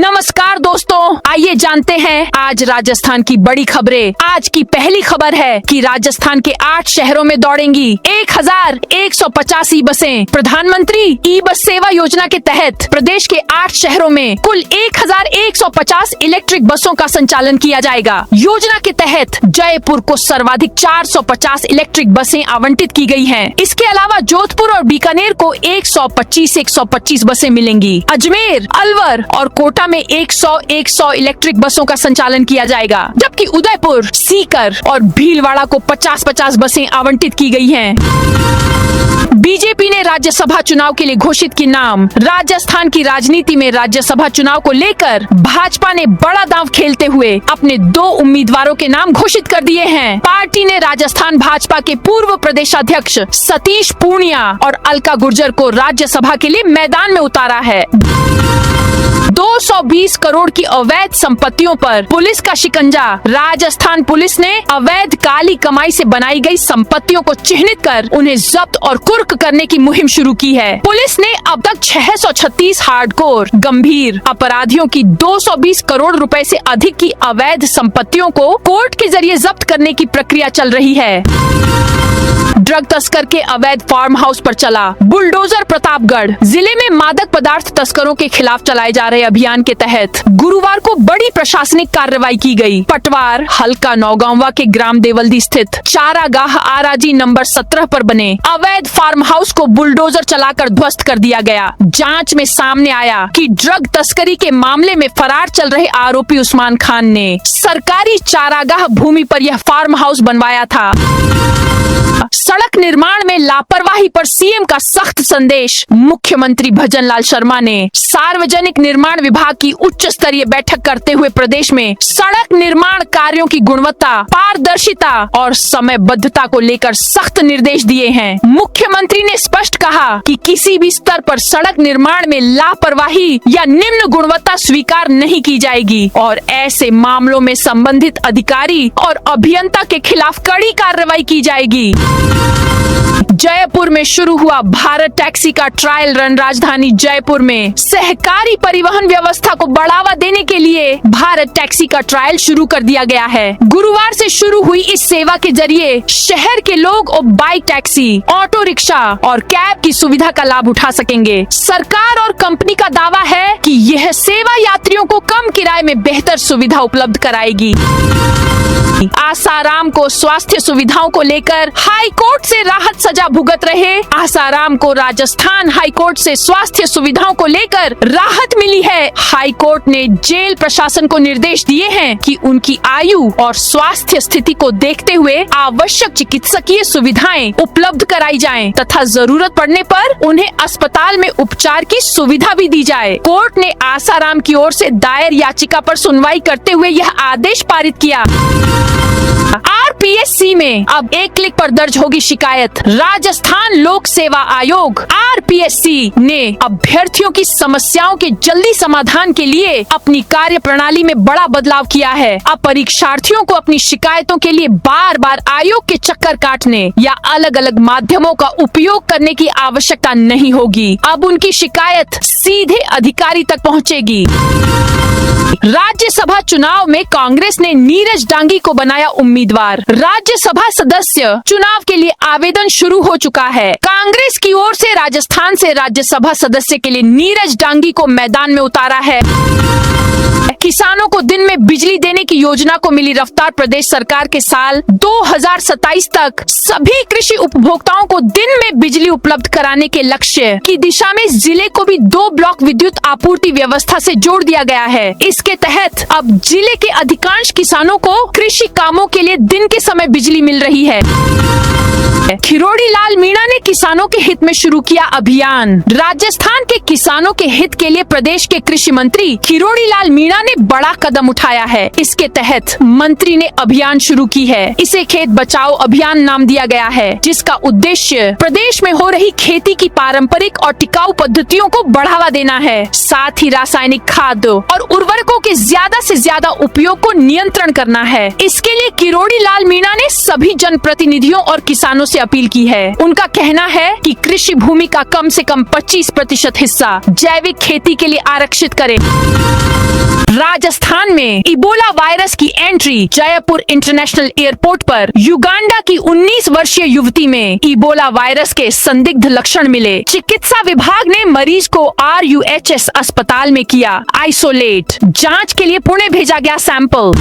नमस्कार दोस्तों, आइए जानते हैं आज राजस्थान की बड़ी खबरें। आज की पहली खबर है कि राजस्थान के 8 शहरों में दौड़ेंगी 1185 बसें। प्रधानमंत्री ई बस सेवा योजना के तहत प्रदेश के 8 शहरों में कुल 1150 इलेक्ट्रिक बसों का संचालन किया जाएगा। योजना के तहत जयपुर को सर्वाधिक 450 इलेक्ट्रिक बसें आवंटित की गई हैं। इसके अलावा जोधपुर और बीकानेर को 125 बसें मिलेंगी। अजमेर, अलवर और कोटा में 100 इलेक्ट्रिक बसों का संचालन किया जाएगा, जबकि उदयपुर, सीकर और भीलवाड़ा को 50 बसें आवंटित की गई हैं। बीजेपी ने राज्यसभा चुनाव के लिए घोषित की नाम। राजस्थान की राजनीति में राज्यसभा चुनाव को लेकर भाजपा ने बड़ा दांव खेलते हुए अपने 2 उम्मीदवारों के नाम घोषित कर दिए हैं। पार्टी ने राजस्थान भाजपा के पूर्व प्रदेशाध्यक्ष सतीश पूनिया और अलका गुर्जर को राज्यसभा के लिए मैदान में उतारा है। 220 करोड़ की अवैध संपत्तियों पर पुलिस का शिकंजा। राजस्थान पुलिस ने अवैध काली कमाई से बनाई गई संपत्तियों को चिन्हित कर उन्हें जब्त और कुर्क करने की मुहिम शुरू की है। पुलिस ने अब तक 636 हार्डकोर गंभीर अपराधियों की 220 करोड़ रुपए से अधिक की अवैध संपत्तियों को कोर्ट के जरिए जब्त करने की प्रक्रिया चल रही है। ड्रग तस्कर के अवैध फार्म हाउस पर चला बुलडोजर। प्रतापगढ़ जिले में मादक पदार्थ तस्करों के खिलाफ चलाए जा रहे अभियान के तहत गुरुवार को बड़ी प्रशासनिक कार्रवाई की गई। पटवार हल्का नौगांवा के ग्राम देवल्दी स्थित चारागाह आराजी नंबर 17 पर बने अवैध फार्म हाउस को बुलडोजर चलाकर ध्वस्त कर दिया गया। जांच में सामने आया कि ड्रग तस्करी के मामले में फरार चल रहे आरोपी उस्मान खान ने सरकारी चारागाह भूमि पर यह फार्म हाउस बनवाया था। सड़क निर्माण में लापरवाही पर सीएम का सख्त संदेश। मुख्यमंत्री भजनलाल शर्मा ने सार्वजनिक निर्माण विभाग की उच्च स्तरीय बैठक करते हुए प्रदेश में सड़क निर्माण कार्यों की गुणवत्ता, पारदर्शिता और समयबद्धता को लेकर सख्त निर्देश दिए हैं। मुख्यमंत्री ने स्पष्ट कहा कि किसी भी स्तर पर सड़क निर्माण में लापरवाही या निम्न गुणवत्ता स्वीकार नहीं की जाएगी और ऐसे मामलों में संबंधित अधिकारी और अभियंता के खिलाफ कड़ी कार्रवाई की जाएगी। जयपुर में शुरू हुआ भारत टैक्सी का ट्रायल रन। राजधानी जयपुर में सहकारी परिवहन व्यवस्था को बढ़ावा देने के लिए भारत टैक्सी का ट्रायल शुरू कर दिया गया है। गुरुवार से शुरू हुई इस सेवा के जरिए शहर के लोग और बाइक टैक्सी, ऑटो रिक्शा और कैब की सुविधा का लाभ उठा सकेंगे। सरकार और कंपनी का दावा है कि यह सेवा यात्रियों को कम किराए में बेहतर सुविधा उपलब्ध कराएगी। आसाराम को स्वास्थ्य सुविधाओं को लेकर हाई कोर्ट से राहत सजा भुगत रहे। आसाराम को राजस्थान हाई कोर्ट से स्वास्थ्य सुविधाओं को लेकर राहत मिली है। हाई कोर्ट ने जेल प्रशासन को निर्देश दिए हैं कि उनकी आयु और स्वास्थ्य स्थिति को देखते हुए आवश्यक चिकित्सकीय सुविधाएं उपलब्ध कराई जाएं तथा जरूरत पड़ने पर उन्हें अस्पताल में उपचार की सुविधा भी दी जाए। कोर्ट ने आसाराम की ओर से दायर याचिका पर सुनवाई करते हुए यह आदेश पारित किया। आरपीएससी में अब एक क्लिक पर दर्ज होगी शिकायत। राजस्थान लोक सेवा आयोग आरपीएससी ने अभ्यर्थियों की समस्याओं के जल्दी समाधान के लिए अपनी कार्य प्रणाली में बड़ा बदलाव किया है। अब परीक्षार्थियों को अपनी शिकायतों के लिए बार बार आयोग के चक्कर काटने या अलग अलग माध्यमों का उपयोग करने की आवश्यकता नहीं होगी। अब उनकी शिकायत सीधे अधिकारी तक पहुंचेगी। राज्यसभा चुनाव में कांग्रेस ने नीरज डांगी को बनाया उम्मीदवार। राज्यसभा सदस्य चुनाव के लिए आवेदन शुरू हो चुका है। कांग्रेस की ओर से राजस्थान से राज्यसभा सदस्य के लिए नीरज डांगी को मैदान में उतारा है। किसानों को दिन में बिजली देने की योजना को मिली रफ्तार। प्रदेश सरकार के साल 2027 तक सभी कृषि उपभोक्ताओं को दिन में बिजली उपलब्ध कराने के लक्ष्य की दिशा में जिले को भी 2 ब्लॉक विद्युत आपूर्ति व्यवस्था से जोड़ दिया गया है। इसके तहत अब जिले के अधिकांश किसानों को कृषि कामों के लिए दिन के समय बिजली मिल रही है। खिरोड़ी लाल मीणा ने किसानों के हित में शुरू किया अभियान। राजस्थान के किसानों के हित के लिए प्रदेश के कृषि मंत्री खिरोड़ी लाल मीणा ने बड़ा कदम उठाया है। इसके तहत मंत्री ने अभियान शुरू की है। इसे खेत बचाओ अभियान नाम दिया गया है, जिसका उद्देश्य प्रदेश में हो रही खेती की पारंपरिक और टिकाऊ पद्धतियों को बढ़ावा देना है। साथ ही रासायनिक खाद और उर्वरकों के ज्यादा से ज्यादा उपयोग को नियंत्रण करना है। इसके लिए खिरोड़ी लाल मीणा ने सभी जनप्रतिनिधियों और किसानों से अपील की है। उनका कहना है कि कृषि भूमि का कम से कम 25% हिस्सा जैविक खेती के लिए आरक्षित करें। राजस्थान में इबोला वायरस की एंट्री। जयपुर इंटरनेशनल एयरपोर्ट पर युगांडा की 19 वर्षीय युवती में इबोला वायरस के संदिग्ध लक्षण मिले। चिकित्सा विभाग ने मरीज को RUHS अस्पताल में किया आइसोलेट। जांच के लिए पुणे भेजा गया सैंपल।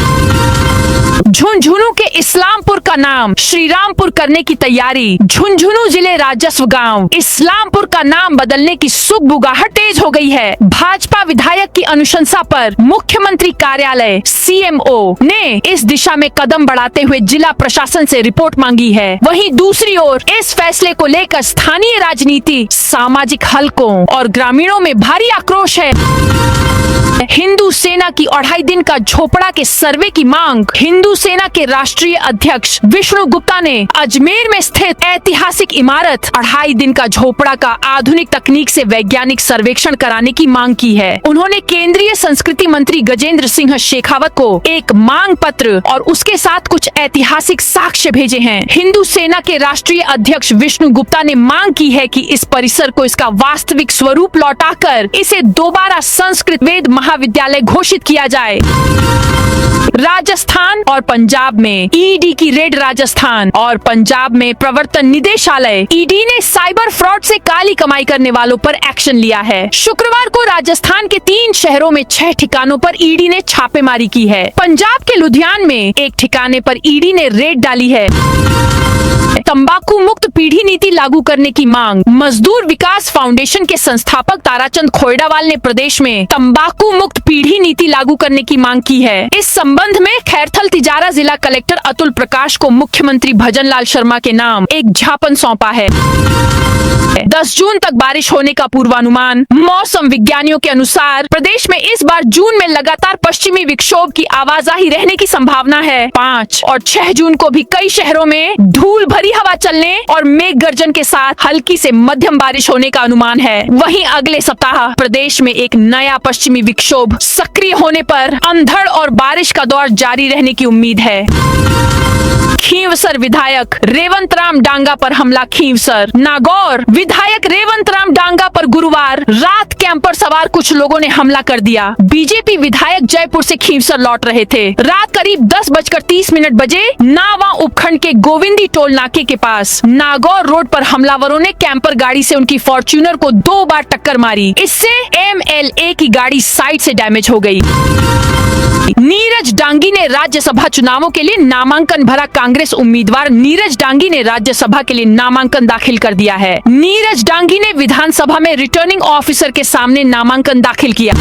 झुंझुनू के इस्लामपुर का नाम श्रीरामपुर करने की तैयारी। झुंझुनू जिले राजस्व गांव इस्लामपुर का नाम बदलने की सुगबुगाहट तेज हो गई है। भाजपा विधायक की अनुशंसा पर मुख्यमंत्री कार्यालय CMO ने इस दिशा में कदम बढ़ाते हुए जिला प्रशासन से रिपोर्ट मांगी है। वहीं दूसरी ओर इस फैसले को लेकर स्थानीय राजनीति, सामाजिक हलकों और ग्रामीणों में भारी आक्रोश है। हिंदू सेना की 2.5 दिन का झोपड़ा के सर्वे की मांग। हिंदू सेना के राष्ट्रीय अध्यक्ष विष्णु गुप्ता ने अजमेर में स्थित ऐतिहासिक इमारत 2.5 दिन का झोपड़ा का आधुनिक तकनीक से वैज्ञानिक सर्वेक्षण कराने की मांग की है। उन्होंने केंद्रीय संस्कृति मंत्री गजेंद्र सिंह शेखावत को एक मांग पत्र और उसके साथ कुछ ऐतिहासिक साक्ष्य भेजे हैं। हिंदू सेना के राष्ट्रीय अध्यक्ष विष्णु गुप्ता ने मांग की है कि इस परिसर को इसका वास्तविक स्वरूप लौटाकर इसे दोबारा संस्कृत वेद महाविद्यालय घोषित किया जाए। राजस्थान और पंजाब में ईडी की रेड। राजस्थान और पंजाब में प्रवर्तन निदेशालय ED ने साइबर फ्रॉड से काली कमाई करने वालों पर एक्शन लिया है। शुक्रवार को राजस्थान के 3 शहरों में 6 ठिकानों पर ED ने छापेमारी की है। पंजाब के लुधियाना में एक ठिकाने पर ED ने रेड डाली है। तंबाकू मुक्त पीढ़ी नीति लागू करने की मांग। मजदूर विकास फाउंडेशन के संस्थापक ताराचंद खोयडावाल ने प्रदेश में तंबाकू मुक्त पीढ़ी नीति लागू करने की मांग की है। इस संबंध में खैरथल तिजारा जिला कलेक्टर अतुल प्रकाश को मुख्यमंत्री भजनलाल शर्मा के नाम एक ज्ञापन सौंपा है। 10 जून तक बारिश होने का पूर्वानुमान। मौसम विज्ञानियों के अनुसार प्रदेश में इस बार जून में लगातार पश्चिमी विक्षोभ की आवाजाही रहने की संभावना है। 5 और 6 जून को भी कई शहरों में धूल भरी हवा चलने और मेघ गर्जन के साथ हल्की से मध्यम बारिश होने का अनुमान है। वहीं अगले सप्ताह प्रदेश में एक नया पश्चिमी विक्षोभ सक्रिय होने पर अंधड़ और बारिश का दौर जारी रहने की उम्मीद है। खींवसर विधायक रेवंत राम डांगा पर हमला। खींवसर नागौर विधायक रेवंत राम डांगा पर गुरुवार रात कैंप पर सवार कुछ लोगों ने हमला कर दिया। बीजेपी विधायक जयपुर से खींवसर लौट रहे थे। रात करीब 10:30 बजे नावा उपखंड के गोविंदी टोल नाके के पास नागौर रोड पर हमलावरों ने कैंपर गाड़ी से उनकी फॉर्च्यूनर को 2 बार टक्कर मारी। इससे MLA की गाड़ी साइड से डैमेज हो गई। नीरज डांगी ने राज्यसभा चुनावों के लिए नामांकन भरा। कांग्रेस उम्मीदवार नीरज डांगी ने राज्यसभा के लिए नामांकन दाखिल कर दिया है। नीरज डांगी ने विधानसभा में रिटर्निंग ऑफिसर के सामने नामांकन दाखिल किया।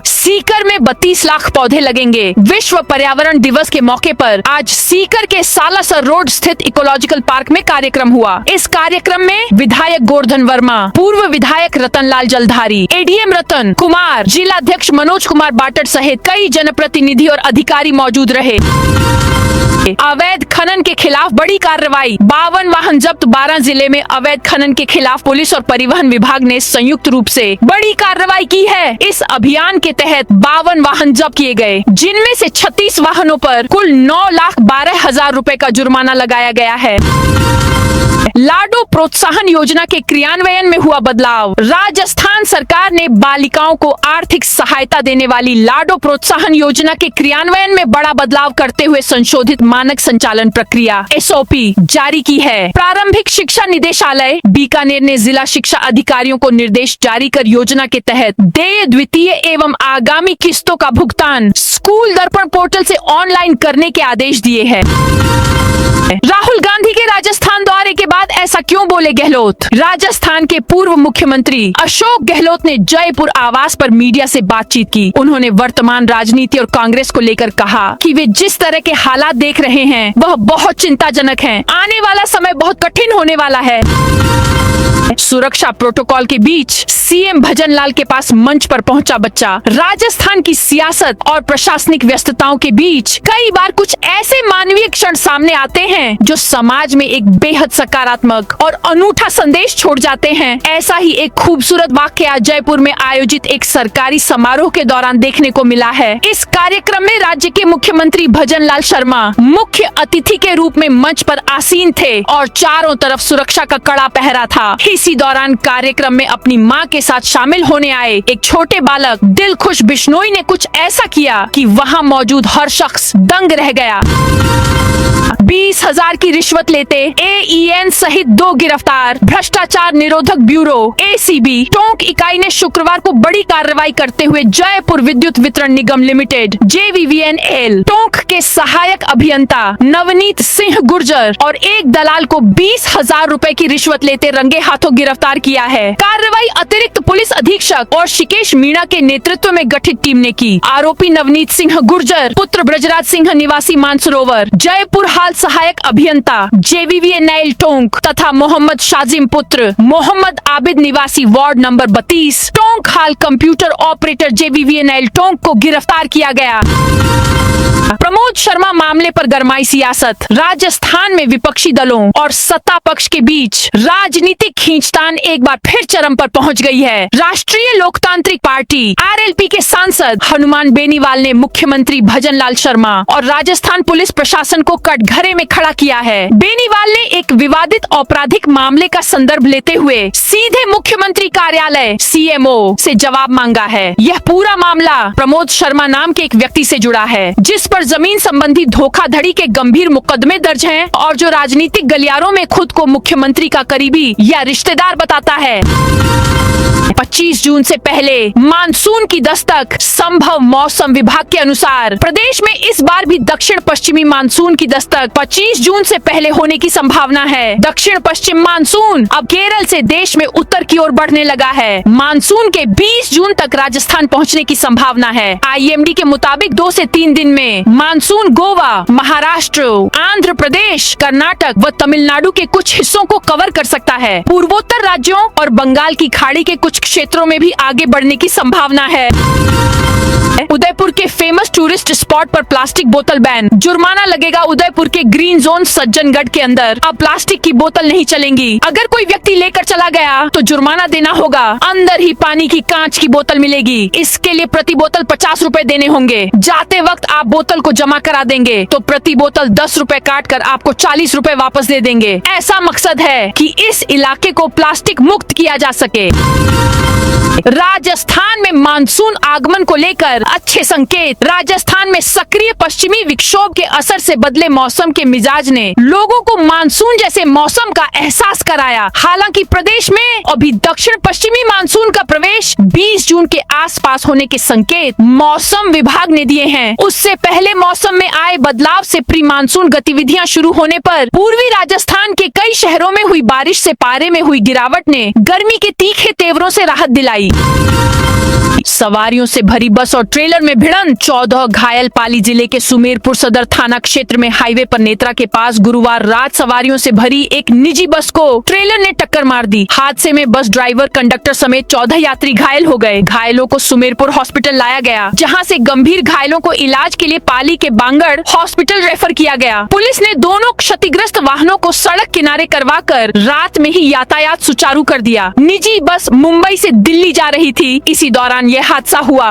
सीकर में 32 लाख पौधे लगेंगे। विश्व पर्यावरण दिवस के मौके पर आज सीकर के सालासर रोड स्थित इकोलॉजिकल पार्क में कार्यक्रम हुआ। इस कार्यक्रम में विधायक गोवर्धन वर्मा, पूर्व विधायक रतनलाल जलधारी, ADM रतन कुमार, जिलाध्यक्ष मनोज कुमार बाटड़ सहित कई जनप्रतिनिधि और अधिकारी मौजूद रहे। अवैध खनन के खिलाफ बड़ी कार्रवाई। 52 वाहन जब्त। 12 जिले में अवैध खनन के खिलाफ पुलिस और परिवहन विभाग ने संयुक्त रूप से बड़ी कार्रवाई की है। इस अभियान के तहत 52 वाहन जब्त किए गए, जिनमें से 36 वाहनों पर कुल 9,12,000 रुपए का जुर्माना लगाया गया है। लाडो प्रोत्साहन योजना के क्रियान्वयन में हुआ बदलाव। राजस्थान सरकार ने बालिकाओं को आर्थिक सहायता देने वाली लाडो प्रोत्साहन योजना के क्रियान्वयन में बड़ा बदलाव करते हुए संशोधित मानक संचालन प्रक्रिया SOP जारी की है। प्रारंभिक शिक्षा निदेशालय बीकानेर ने जिला शिक्षा अधिकारियों को निर्देश जारी कर योजना के तहत देय द्वितीय एवं आगामी किस्तों का भुगतान स्कूल दर्पण पोर्टल से ऑनलाइन करने के आदेश दिए हैं। राहुल गांधी के राजस्थान दौरे के बाद ऐसा क्यों बोले गहलोत? राजस्थान के पूर्व मुख्यमंत्री अशोक गहलोत ने जयपुर आवास पर मीडिया से बातचीत की। उन्होंने वर्तमान राजनीति और कांग्रेस को लेकर कहा कि वे जिस तरह के हालात देख रहे हैं वह बहुत चिंताजनक है। आने वाला समय बहुत कठिन होने वाला है। सुरक्षा प्रोटोकॉल के बीच CM भजनलाल के पास मंच पर पहुंचा बच्चा। राजस्थान की सियासत और प्रशासनिक व्यस्तताओं के बीच कई बार कुछ ऐसे मानवीय क्षण सामने आते हैं जो समाज में एक बेहद सकारात्मक और अनूठा संदेश छोड़ जाते हैं। ऐसा ही एक खूबसूरत वाकया जयपुर में आयोजित एक सरकारी समारोह के दौरान देखने को मिला है। इस कार्यक्रम में राज्य के मुख्यमंत्री भजन लाल शर्मा मुख्य अतिथि के रूप में मंच पर आसीन थे और चारों तरफ सुरक्षा का कड़ा पहरा था। इसी दौरान कार्यक्रम में अपनी मां के साथ शामिल होने आए एक छोटे बालक दिलखुश बिश्नोई ने कुछ ऐसा किया कि वहां मौजूद हर शख्स दंग रह गया। 20,000 की रिश्वत लेते AEN सहित 2 गिरफ्तार। भ्रष्टाचार निरोधक ब्यूरो ACB टोंक इकाई ने शुक्रवार को बड़ी कार्रवाई करते हुए जयपुर विद्युत वितरण निगम लिमिटेड JVVNL टोंक के सहायक अभियंता नवनीत सिंह गुर्जर और एक दलाल को 20,000 रुपए की रिश्वत लेते रंगे हाथों गिरफ्तार किया है। कार्रवाई अतिरिक्त पुलिस अधीक्षक और शिकेश मीणा के नेतृत्व में गठित टीम ने की। आरोपी नवनीत सिंह गुर्जर पुत्र ब्रजराज सिंह निवासी मानसरोवर जयपुर हाल सहायक अभियंता JVVNL टोंक तथा मोहम्मद शाजिम पुत्र मोहम्मद आबिद निवासी वार्ड नंबर 32 टोंक हाल कंप्यूटर ऑपरेटर JVVNL टोंक को गिरफ्तार किया गया। प्रमोद शर्मा मामले पर गरमाई सियासत। राजस्थान में विपक्षी दलों और सत्ता पक्ष के बीच राजनीतिक खींचतान एक बार फिर चरम पर पहुंच गई है। राष्ट्रीय लोकतांत्रिक पार्टी RLP के सांसद हनुमान बेनीवाल ने मुख्यमंत्री भजन लाल शर्मा और राजस्थान पुलिस प्रशासन को कटघरे में खड़ा किया है। बेनीवाल ने एक विवादित आपराधिक मामले का संदर्भ लेते हुए सीधे मुख्यमंत्री कार्यालय CMO से जवाब मांगा है। यह पूरा मामला प्रमोद शर्मा नाम के एक व्यक्ति से जुड़ा है, जिस पर जमीन संबंधी धोखाधड़ी के गंभीर मुकदमे दर्ज हैं और जो राजनीतिक गलियारों में खुद को मुख्यमंत्री का करीबी या रिश्तेदार बताता है। 25 जून से पहले मानसून की दस्तक संभव। मौसम विभाग के अनुसार प्रदेश में इस बार भी दक्षिण पश्चिमी मानसून की दस्तक 25 जून से पहले होने की संभावना है। दक्षिण पश्चिम मानसून अब केरल से देश में उत्तर की ओर बढ़ने लगा है। मानसून के 20 जून तक राजस्थान पहुंचने की संभावना है। IMD के मुताबिक 2 से 3 दिन में मानसून गोवा, महाराष्ट्र, आंध्र प्रदेश, कर्नाटक व तमिलनाडु के कुछ हिस्सों को कवर कर सकता है। पूर्वोत्तर राज्यों और बंगाल की खाड़ी के कुछ क्षेत्रों में भी आगे बढ़ने की संभावना है। उदयपुर के फेमस टूरिस्ट स्पॉट पर प्लास्टिक बोतल बैन। जुर्माना लगेगा। उदयपुर के ग्रीन जोन सज्जनगढ़ के अंदर अब प्लास्टिक की बोतल नहीं चलेंगी। अगर कोई व्यक्ति लेकर चला गया तो जुर्माना देना होगा। अंदर ही पानी की कांच की बोतल मिलेगी। इसके लिए प्रति बोतल 50 रुपए देने होंगे। जाते वक्त आप बोतल को जमा करा देंगे तो प्रति बोतल 10 रुपए काट कर आपको 40 रुपए वापस दे देंगे। ऐसा मकसद है कि इस इलाके को प्लास्टिक मुक्त किया जा सके। राजस्थान में मानसून आगमन को लेकर अच्छे संकेत। राजस्थान में सक्रिय पश्चिमी विक्षोभ के असर से बदले मौसम के मिजाज ने लोगों को मानसून जैसे मौसम का एहसास कराया। हालांकि प्रदेश में अभी दक्षिण पश्चिमी मानसून का प्रवेश 20 जून के आसपास होने के संकेत मौसम विभाग ने दिए हैं। उससे पहले मौसम में आए बदलाव से प्री मानसून गतिविधियां शुरू होने पर पूर्वी राजस्थान के कई शहरों में हुई बारिश से पारे में हुई गिरावट ने गर्मी के तीखे तेवरों से राहत दिलाई। सवारियों से भरी बस और ट्रेलर में भिड़ंत, 14 घायल। पाली जिले के सुमेरपुर सदर थाना क्षेत्र में हाईवे पर नेत्रा के पास गुरुवार रात सवारियों से भरी एक निजी बस को ट्रेलर ने टक्कर मार दी। हादसे में बस ड्राइवर, कंडक्टर समेत 14 यात्री घायल हो गए। घायलों को सुमेरपुर हॉस्पिटल लाया गया, जहां से गंभीर घायलों को इलाज के लिए पाली के बांगड़ हॉस्पिटल रेफर किया गया। पुलिस ने दोनों क्षतिग्रस्त वाहनों को सड़क किनारे करवाकर रात में ही यातायात सुचारू कर दिया। निजी बस मुंबई से दिल्ली जा रही थी। इसी दौरान यह हादसा हुआ।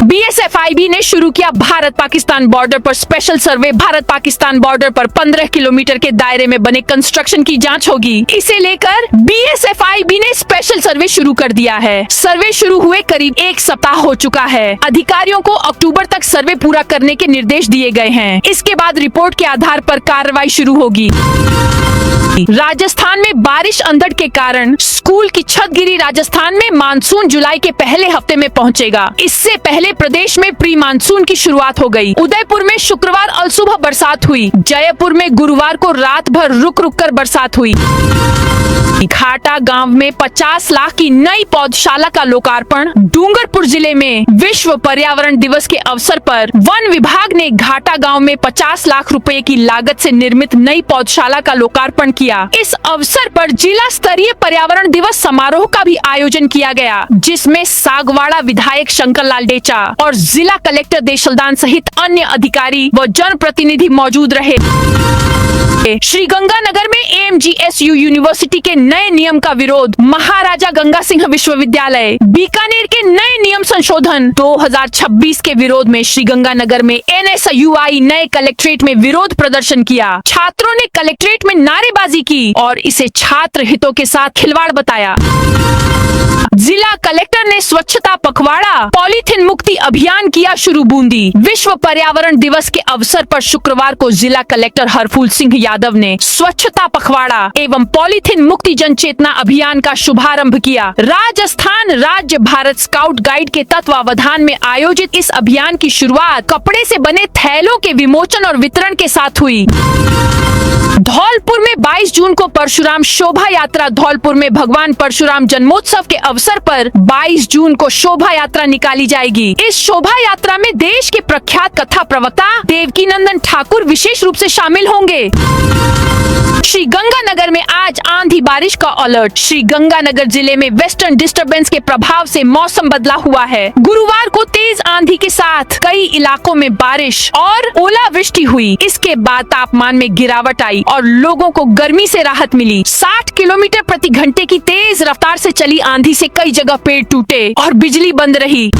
BSFIB ने शुरू किया भारत पाकिस्तान बॉर्डर पर स्पेशल सर्वे। भारत पाकिस्तान बॉर्डर पर 15 किलोमीटर के दायरे में बने कंस्ट्रक्शन की जांच होगी। इसे लेकर BSFIB ने स्पेशल सर्वे शुरू कर दिया है। सर्वे शुरू हुए करीब 1 सप्ताह हो चुका है। अधिकारियों को अक्टूबर तक सर्वे पूरा करने के निर्देश दिए गए हैं। इसके बाद रिपोर्ट के आधार पर कार्रवाई शुरू होगी। राजस्थान में बारिश अंधड़ के कारण स्कूल की छत गिरी। राजस्थान में मानसून जुलाई के पहले हफ्ते में पहुंचेगा। इससे पहले प्रदेश में प्री मानसून की शुरुआत हो गई। उदयपुर में शुक्रवार अलसुबह बरसात हुई। जयपुर में गुरुवार को रात भर रुक रुक कर बरसात हुई। घाटा गांव में 50 लाख की नई पौधशाला का लोकार्पण। डूंगरपुर जिले में विश्व पर्यावरण दिवस के अवसर पर वन विभाग ने घाटा गांव में 50 लाख रुपए की लागत से निर्मित नई पौधशाला का लोकार्पण किया। इस अवसर पर जिला स्तरीय पर्यावरण दिवस समारोह का भी आयोजन किया गया, जिसमें सागवाड़ा विधायक शंकर लाल डेचा, किया और जिला कलेक्टर देशलदान सहित अन्य अधिकारी व जनप्रतिनिधि मौजूद रहे। श्रीगंगानगर में AMGSU यूनिवर्सिटी के नए नियम का विरोध। महाराजा गंगा सिंह विश्वविद्यालय बीकानेर के नए नियम संशोधन 2026 के विरोध में श्रीगंगानगर में NSUI नए कलेक्ट्रेट में विरोध प्रदर्शन किया। छात्रों ने कलेक्ट्रेट में नारेबाजी की और इसे छात्र हितों के साथ खिलवाड़ बताया। जिला कलेक्टर ने स्वच्छता पखवाड़ा पॉलीथिन मुक्ति अभियान किया शुरू। बूंदी विश्व पर्यावरण दिवस के अवसर पर शुक्रवार को जिला कलेक्टर हरफूल सिंह यादव ने स्वच्छता पखवाड़ा एवं पॉलीथिन मुक्ति जन चेतना अभियान का शुभारंभ किया। राजस्थान राज्य भारत स्काउट गाइड के तत्वावधान में आयोजित इस अभियान की शुरुआत कपड़े से बने थैलों के विमोचन और वितरण के साथ हुई। धौलपुर में 22 जून को परशुराम शोभा यात्रा। धौलपुर में भगवान परशुराम जन्मोत्सव के अवसर पर 22 जून को शोभा यात्रा निकाली जाएगी। इस शोभा यात्रा में देश के प्रख्यात कथा प्रवक्ता देवकीनंदन ठाकुर विशेष रूप से शामिल होंगे। श्रीगंगानगर में आज आंधी बारिश का अलर्ट। श्रीगंगानगर जिले में वेस्टर्न डिस्टर्बेंस के प्रभाव से मौसम बदला हुआ है। गुरुवार को तेज आंधी के साथ कई इलाकों में बारिश और ओलावृष्टि हुई। इसके बाद तापमान में गिरावट आई और लोगों को गर्मी से राहत मिली। 60 किलोमीटर प्रति घंटे की तेज रफ्तार से चली आंधी से कई जगह पेड़ टूटे और बिजली बंद रही।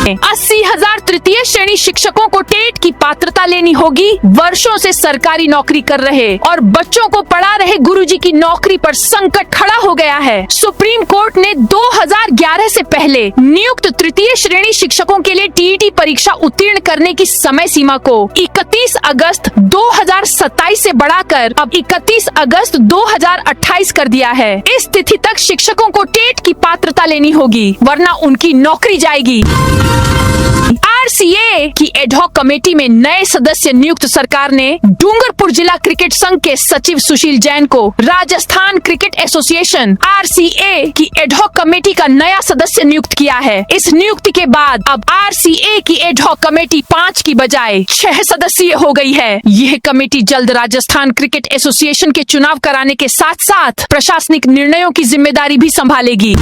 80,000 तृतीय श्रेणी शिक्षकों को टेट की पात्रता लेनी होगी। वर्षों से सरकारी नौकरी कर रहे और बच्चों को पढ़ा रहे गुरुजी की नौकरी पर संकट खड़ा हो गया है। सुप्रीम कोर्ट ने 2011 से पहले नियुक्त तृतीय श्रेणी शिक्षकों के लिए टीईटी परीक्षा उत्तीर्ण करने की समय सीमा को 31 अगस्त 2027 से बढ़ाकर अब 31 अगस्त 2028 कर दिया है। इस तिथि तक शिक्षकों को टेट की पात्रता लेनी होगी, वरना उनकी नौकरी जाएगी। RCA की एडहॉक कमेटी में नए सदस्य नियुक्त। सरकार ने डूंगरपुर जिला क्रिकेट संघ के सचिव सुशील जैन को राजस्थान क्रिकेट एसोसिएशन RCA की एडहॉक कमेटी का नया सदस्य नियुक्त किया है। इस नियुक्ति के बाद अब RCA की एडहॉक कमेटी 5 की बजाय 6 सदस्यीय हो गई है। यह कमेटी जल्द राजस्थान क्रिकेट एसोसिएशन के चुनाव कराने के साथ साथ प्रशासनिक निर्णयों की जिम्मेदारी भी संभालेगी।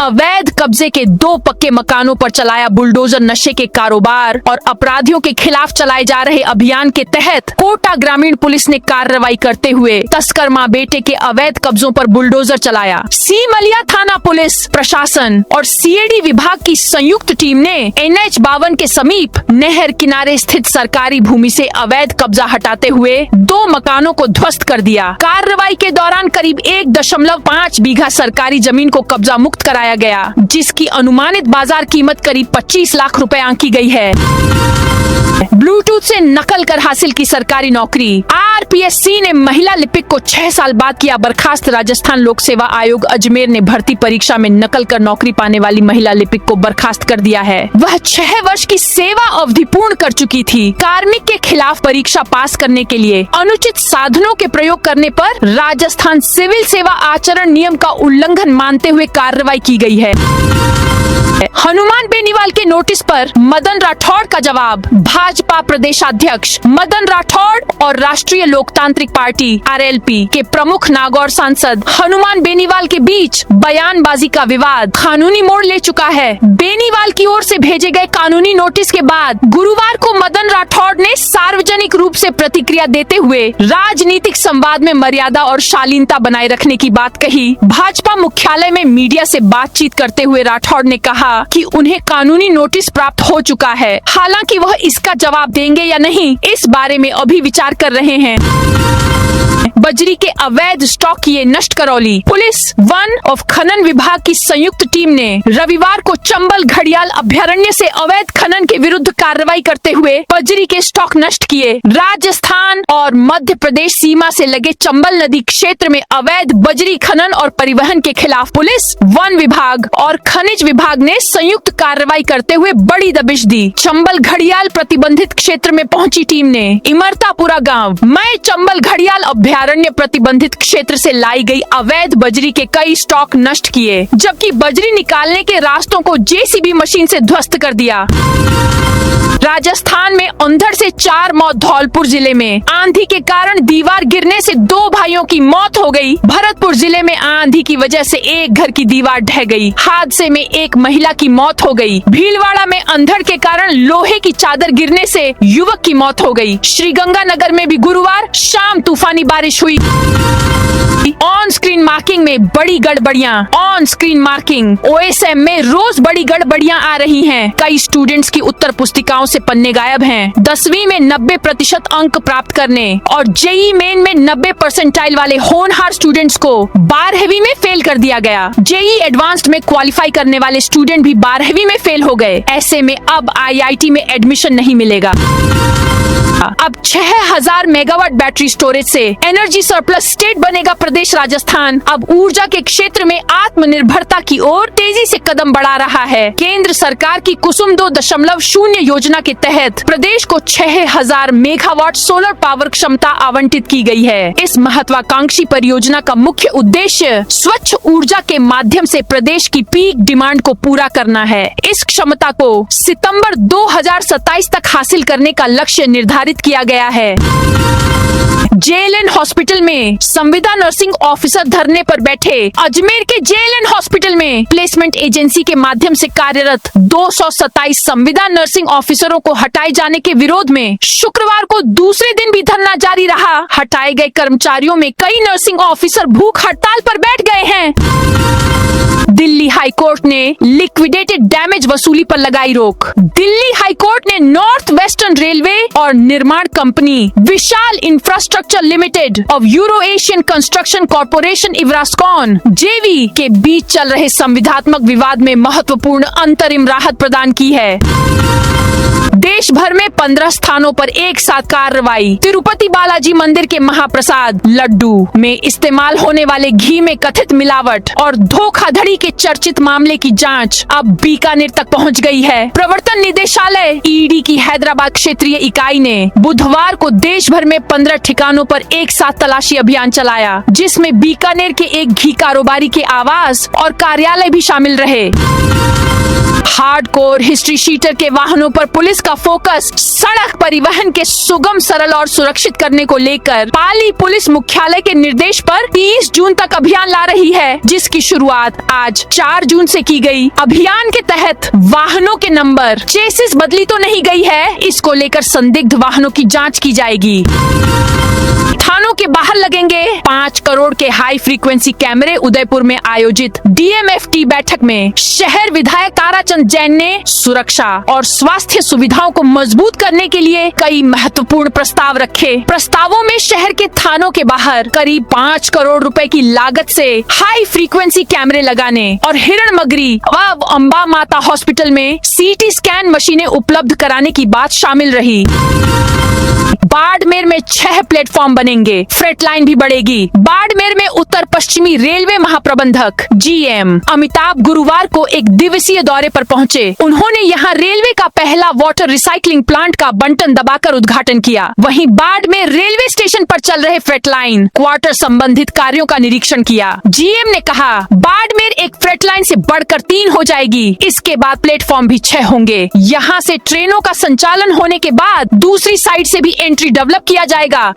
अवैध कब्जे के 2 पक्के मकानों पर चलाया बुलडोजर। नशे के कारोबार और अपराधियों के खिलाफ चलाए जा रहे अभियान के तहत कोटा ग्रामीण पुलिस ने कार्रवाई करते हुए तस्कर मां बेटे के अवैध कब्जों पर बुलडोजर चलाया। सीमलिया थाना पुलिस प्रशासन और CAD विभाग की संयुक्त टीम ने NH 52 के समीप नहर किनारे स्थित सरकारी भूमि से अवैध कब्जा हटाते हुए 2 मकानों को ध्वस्त कर दिया। कार्रवाई के दौरान करीब 1.5 बीघा सरकारी जमीन को कब्जा मुक्त कराया गया, जिसकी अनुमानित बाजार कीमत करीब 25 लाख रुपए आंकी गई है। ब्लूटूथ से नकल कर हासिल की सरकारी नौकरी। RPSC ने महिला लिपिक को 6 साल बाद किया बर्खास्त। राजस्थान लोक सेवा आयोग अजमेर ने भर्ती परीक्षा में नकल कर नौकरी पाने वाली महिला लिपिक को बर्खास्त कर दिया है। वह 6 वर्ष की सेवा अवधि पूर्ण कर चुकी थी। कार्मिक के खिलाफ परीक्षा पास करने के लिए अनुचित साधनों के प्रयोग करने पर राजस्थान सिविल सेवा आचरण नियम का उल्लंघन मानते हुए कार्रवाई की गई है। हनुमान बेनीवाल के नोटिस पर मदन राठौड़ का जवाब। भाजपा प्रदेशाध्यक्ष मदन राठौड़ और राष्ट्रीय लोकतांत्रिक पार्टी RLP के प्रमुख नागौर सांसद हनुमान बेनीवाल के बीच बयानबाजी का विवाद कानूनी मोड़ ले चुका है। बेनीवाल की ओर से भेजे गए कानूनी नोटिस के बाद गुरुवार को मदन राठौड़ ने सार्वजनिक रूप से प्रतिक्रिया देते हुए राजनीतिक संवाद में मर्यादा और शालीनता बनाए रखने की बात कही। भाजपा मुख्यालय में मीडिया से बातचीत करते हुए राठौड़ ने कहा कि उन्हें कानूनी नोटिस प्राप्त हो चुका है। हालांकि वह इसका जवाब देंगे या नहीं, इस बारे में अभी विचार कर रहे हैं। बजरी के अवैध स्टॉक किए नष्ट करौली। पुलिस वन और खनन विभाग की संयुक्त टीम ने रविवार को चंबल घड़ियाल अभ्यारण्य से अवैध खनन के विरुद्ध कार्रवाई करते हुए बजरी के स्टॉक नष्ट किए। राजस्थान और मध्य प्रदेश सीमा से लगे चंबल नदी क्षेत्र में अवैध बजरी खनन और परिवहन के खिलाफ पुलिस, वन विभाग और खनिज विभाग ने संयुक्त कार्रवाई करते हुए बड़ी दबिश दी। चंबल घड़ियाल प्रतिबंधित क्षेत्र में पहुंची टीम ने इमरतापुरा गांव में चंबल घड़ियाल अभ्यारण्य प्रतिबंधित क्षेत्र से लाई गई अवैध बजरी के कई स्टॉक नष्ट किए, जबकि बजरी निकालने के रास्तों को JCB मशीन से ध्वस्त कर दिया। राजस्थान में अंधड़ से 4 मौत। धौलपुर जिले में आंधी के कारण दीवार गिरने से 2 भाइयों की मौत हो गई। भरतपुर जिले में आंधी की वजह से एक घर की दीवार ढह गई। हादसे में एक महिला की मौत हो गई। भीलवाड़ा में अंधड़ के कारण लोहे की चादर गिरने से युवक की मौत हो गई। श्रीगंगानगर में भी गुरुवार शाम तूफानी बारिश हुई। ऑन स्क्रीन मार्किंग में बड़ी गड़बड़ियां। ऑन स्क्रीन मार्किंग OSM में रोज बड़ी गड़बड़ियां आ रही हैं। कई स्टूडेंट्स की उत्तर पुस्तिकाओं से पन्ने गायब हैं। 10वीं में 90% अंक प्राप्त करने और JEE मेन में 90 परसेंटाइल वाले होनहार स्टूडेंट्स को 12वीं में फेल कर दिया गया। JEE एडवांस्ड में क्वालिफाई करने वाले स्टूडेंट भी 12वीं में फेल हो गए। ऐसे में अब IIT में एडमिशन नहीं मिलेगा। अब 6000 मेगावाट बैटरी स्टोरेज से एनर्जी सरप्लस स्टेट बनेगा प्रदेश राजस्थान। अब ऊर्जा के क्षेत्र में आत्मनिर्भरता की ओर तेजी से कदम बढ़ा रहा है। केंद्र सरकार की कुसुम 2.0 योजना के तहत प्रदेश को 6000 मेगावाट सोलर पावर क्षमता आवंटित की गई है। इस महत्वाकांक्षी परियोजना का मुख्य उद्देश्य स्वच्छ ऊर्जा के माध्यम से प्रदेश की पीक डिमांड को पूरा करना है। इस क्षमता को सितंबर 2027 तक हासिल करने का लक्ष्य निर्धारित किया गया है। JLN हॉस्पिटल में संविदा नर्सिंग ऑफिसर धरने पर बैठे। अजमेर के JLN हॉस्पिटल में प्लेसमेंट एजेंसी के माध्यम से कार्यरत 227 संविदा नर्सिंग ऑफिसरों को हटाए जाने के विरोध में शुक्रवार को दूसरे दिन भी धरना जारी रहा। हटाए गए कर्मचारियों में कई नर्सिंग ऑफिसर भूख हड़ताल पर बैठ गए हैं। दिल्ली हाई कोर्ट ने लिक्विडेटेड डैमेज वसूली पर लगाई रोक। दिल्ली हाई कोर्ट ने नॉर्थ वेस्टर्न रेलवे और निर्माण company Vishal infrastructure limited of Euro Asian construction corporation Evrascon JV के बीच चल रहे संविधात्मक विवाद में महत्वपूर्ण अंतरिम राहत प्रदान की है। देश भर में 15 स्थानों पर एक साथ कार्रवाई। तिरुपति बालाजी मंदिर के महाप्रसाद लड्डू में इस्तेमाल होने वाले घी में कथित मिलावट और धोखाधड़ी के चर्चित मामले की जांच अब बीकानेर तक पहुंच गई है। प्रवर्तन निदेशालय ED की हैदराबाद क्षेत्रीय इकाई ने बुधवार को देश भर में 15 ठिकानों पर एक साथ तलाशी अभियान चलाया, जिसमें बीकानेर के एक घी कारोबारी के आवास और कार्यालय भी शामिल रहे। हार्डकोर हिस्ट्री शीटर के वाहनों पर पुलिस का फोकस सड़क परिवहन के सुगम, सरल और सुरक्षित करने को लेकर पाली पुलिस मुख्यालय के निर्देश पर 30 जून तक अभियान ला रही है, जिसकी शुरुआत आज 4 जून से की गई। अभियान के तहत वाहनों के नंबर, चेसिस बदली तो नहीं गई है, इसको लेकर संदिग्ध वाहनों की जांच की जाएगी। थानों के बाहर लगेंगे 5 करोड़ के हाई फ्रीक्वेंसी कैमरे। उदयपुर में आयोजित DMFT बैठक में शहर विधायक ताराचंद जैन ने सुरक्षा और स्वास्थ्य सुविधाओं को मजबूत करने के लिए कई महत्वपूर्ण प्रस्ताव रखे। प्रस्तावों में शहर के थानों के बाहर करीब 5 करोड़ रुपए की लागत से हाई फ्रीक्वेंसी कैमरे लगाने और हिरणमगरी व अंबा माता हॉस्पिटल में CT स्कैन मशीनें उपलब्ध कराने की बात शामिल रही। बाड़मेर में 6 प्लेटफॉर्म बनेंगे। फ्रेट लाइन भी बढ़ेगी। बाड़मेर में उत्तर पश्चिमी रेलवे महाप्रबंधक GM अमिताभ गुरुवार को एक दिवसीय दौरे पर पहुंचे। उन्होंने यहां रेलवे का पहला वाटर रिसाइकलिंग प्लांट का बंटन दबाकर उद्घाटन किया। वहीं बाड़मेर रेलवे स्टेशन पर चल रहे फ्रेट लाइन क्वार्टर संबंधित कार्यों का निरीक्षण किया। GM ने कहा, बाड़मेर एक फ्रेट लाइन से बढ़कर 3 हो जाएगी। इसके बाद प्लेटफॉर्म भी 6 होंगे। यहाँ से ट्रेनों का संचालन होने के बाद दूसरी साइड से भी एंट्री डेवलप किया जाएगा।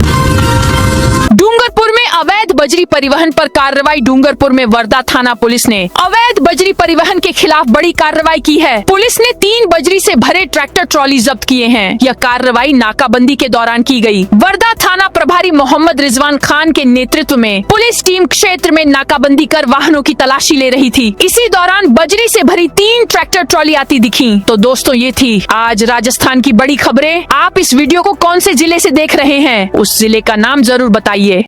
डूंगरपुर में अवैध बजरी परिवहन पर कार्रवाई। डूंगरपुर में वर्दा थाना पुलिस ने अवैध बजरी परिवहन के खिलाफ बड़ी कार्रवाई की है। पुलिस ने 3 बजरी से भरे ट्रैक्टर ट्रॉली जब्त किए हैं। यह कार्रवाई नाकाबंदी के दौरान की गई। वर्दा थाना प्रभारी मोहम्मद रिजवान खान के नेतृत्व में पुलिस टीम क्षेत्र में नाकाबंदी कर वाहनों की तलाशी ले रही थी। इसी दौरान बजरी से भरी 3 ट्रैक्टर ट्रॉली आती दिखी। तो दोस्तों, ये थी आज राजस्थान की बड़ी खबरें। आप इस वीडियो को कौन से जिले से देख रहे हैं, उस जिले का नाम जरूर बताइए।